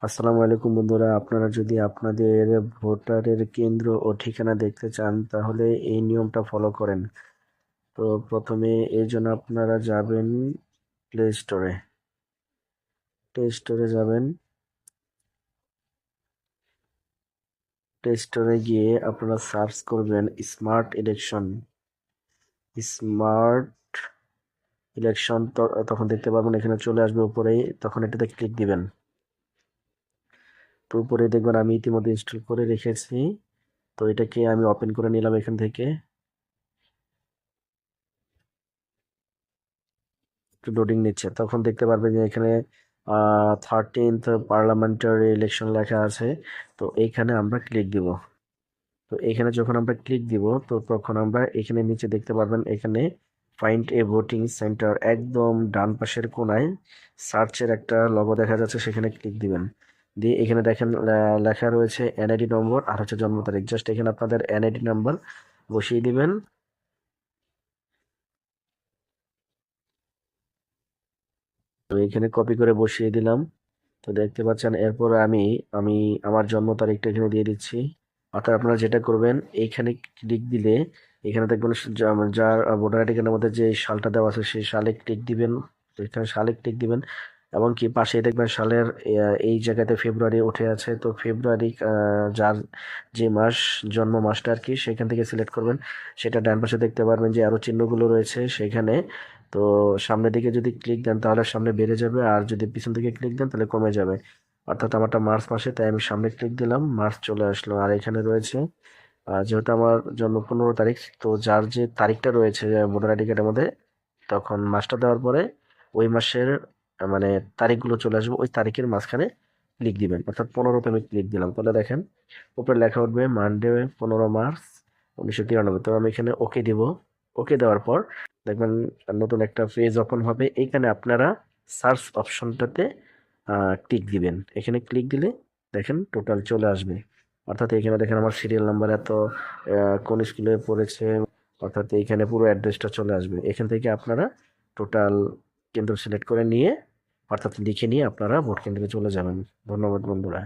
আসসালামু আলাইকুম বন্ধুরা, আপনারা যদি আপনাদের ভোটারের কেন্দ্র ও ঠিকানা দেখতে চান তাহলে এই নিয়মটা ফলো করেন। তো প্রথমে এই জন্য আপনারা যাবেন প্লে স্টোরে। যাবেন। প্লে স্টোরে গিয়ে আপনারা সার্চ করবেন স্মার্ট ইলেকশন। স্মার্ট ইলেকশন তখন দেখতে পারবেন, এখানে চলে আসবে উপরেই, তখন এটাতে ক্লিক দিবেন। তো উপরে দেখবেন আমি ইতিমধ্যে ইনস্টল করে রেখেছি। তো এটাকে আমি ওপেন করে নিলাম এখান থেকে। একটু লোডিং নিচ্ছে, তখন দেখতে পারবেন যে এখানে 13th পার্লামেন্টারি ইলেকশন লেখা আছে। তো এইখানে আমরা ক্লিক দিব। তো এখানে যখন আমরা ক্লিক দিব তো তখন আমরা এখানে নিচে দেখতে পারবেন, এখানে ফাইন্ড এ ভোটিং সেন্টার একদম ডান পাশের কোনায় সার্চের একটা লগো দেখা যাচ্ছে, সেখানে ক্লিক দিবেন। দিয়ে এখানে দেখেন লেখা রয়েছে এনআইডি নম্বর আর হচ্ছে জন্ম তারিখ। জাস্ট এখানে আপনাদের এনআইডি নাম্বার বসিয়ে দিবেন। তো এখানে কপি করে বসিয়ে দিলাম। তো দেখতে পাচ্ছেন, এরপর আমি আমি আমার জন্ম তারিখটা এখানে দিয়ে দিচ্ছি। অর্থাৎ আপনারা যেটা করবেন, এইখানে ক্লিক দিলে এখানে দেখবেন যার ভোটার আইডি কার্ডের মধ্যে যে সালটা দেওয়া আছে সেই সালে ক্লিক দিবেন। তো এখানে সালে ক্লিক দিবেন এবং কি পাশে দেখবেন সালের এই জায়গাতে ফেব্রুয়ারি উঠে আছে। তো ফেব্রুয়ারি যার যে মাস, জন্ম মাসটা আর কি, সেখান থেকে সিলেক্ট করবেন। সেটা ডান পাশে দেখতে পারবেন যে আরো চিহ্নগুলো রয়েছে সেখানে। তো সামনের দিকে যদি ক্লিক দেন তাহলে সামনে বেড়ে যাবে, আর যদি পিছন দিকে ক্লিক দেন তাহলে কমে যাবে। অর্থাৎ আমারটা মার্চ মাসে, তাই আমি সামনে ক্লিক দিলাম, মার্চ চলে আসলো। আর এখানে রয়েছে যেহেতু আমার জন্ম 15 তারিখ, তো যার যে তারিখটা রয়েছে ভোটার আইডি কার্ডের মধ্যে, তখন মাসটা দেওয়ার পরে ওই মাসের মানে তারিখগুলো চলে আসবে, ওই তারিখের মাঝখানে ক্লিক দিবেন। অর্থাৎ 15তে আমি ক্লিক দিলাম, তাহলে দেখেন উপরে লেখা উঠবে মানডে 15 মার্চ 1993। তো আমি এখানে ওকে দিব। ওকে দেওয়ার পর দেখবেন নতুন একটা পেজ ওপেন হবে। এইখানে আপনারা সার্চ অপশনটাতে ক্লিক দিবেন। এখানে ক্লিক দিলে দেখেন টোটাল চলে আসবে। অর্থাৎ এখানে দেখেন আমার সিরিয়াল নাম্বার এত, কোন স্কুলে পড়েছে, অর্থাৎ এইখানে পুরো অ্যাড্রেসটা চলে আসবে। এখান থেকে আপনারা টোটাল কেন্দ্র সিলেক্ট করে নিয়ে, অর্থাৎ লিখে নিয়ে আপনারা ভোট কেন্দ্রে চলে যাবেন। ধন্যবাদ বন্ধুরা।